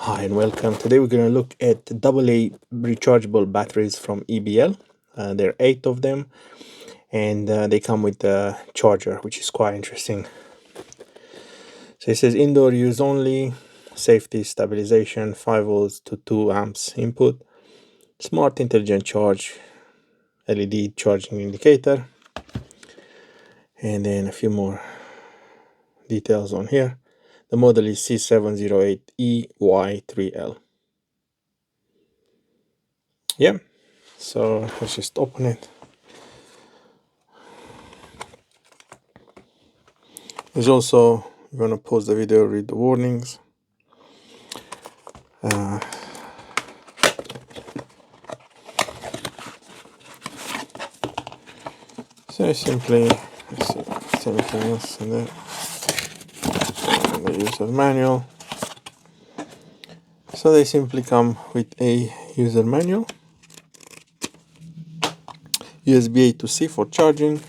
Hi and welcome. Today we're going to look at AA rechargeable batteries from EBL. There are 8 of them, and they come with a charger, which is quite interesting. So it says indoor use only, safety stabilization, 5 volts to 2 amps input, smart intelligent charge, LED charging indicator, and then a few more details on here. The model is C708EY3L. Yeah, so let's just open it. There's also, I'm going to pause the video, read the warnings. So simply, let's see, if there's anything else in there. And the user manual. So they simply come with a user manual, USB A to C for charging,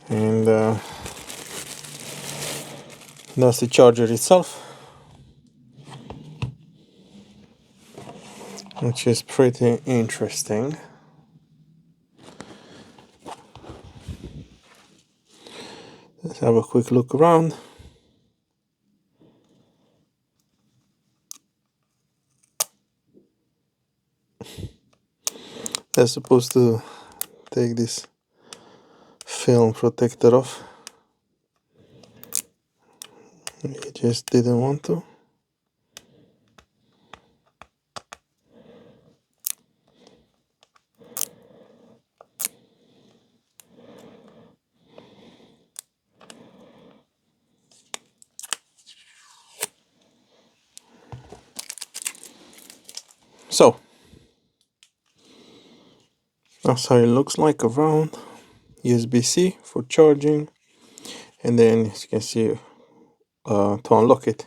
and that's the charger itself, which is pretty interesting. Let's have a quick look around. They're supposed to take this film protector off. He just didn't want to. So that's how it looks like around. USB-C for charging, and then as you can see, to unlock it,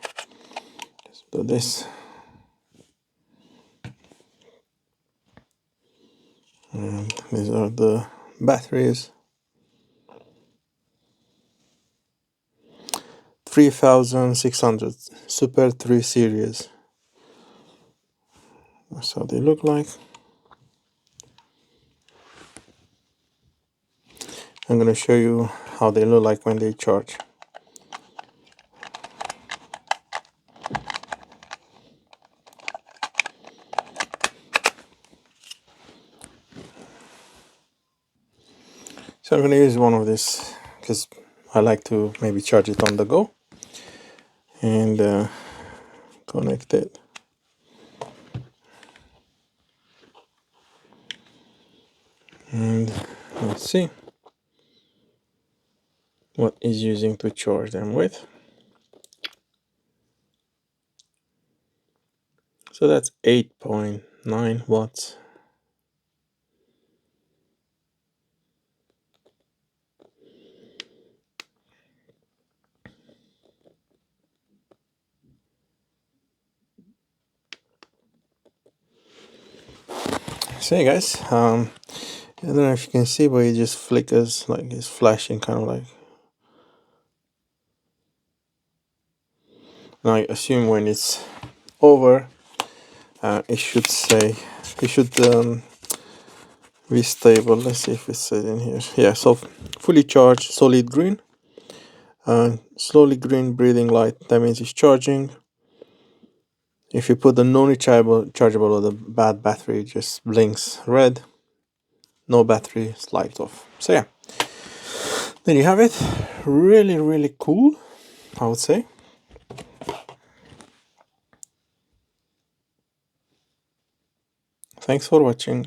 just do this, and these are the batteries. 3600 Super 3 series. That's how they look like. I'm going to show you how they look like when they charge. So I'm going to use one of this because I like to maybe charge it on the go, and connect it. And let's see what is using to charge them with. So that's 8.9 watts. So hey guys, I don't know if you can see, but it just flickers, like it's flashing, kind of like. And I assume when it's over, it should say, it should be stable. Let's see if it says in here. Yeah, so fully charged, solid green, slowly green, breathing light. That means it's charging. If you put the non-rechargeable or the bad battery, it just blinks red. No battery, it's light off. So yeah, there you have it. Really, really cool, I would say. Thanks for watching.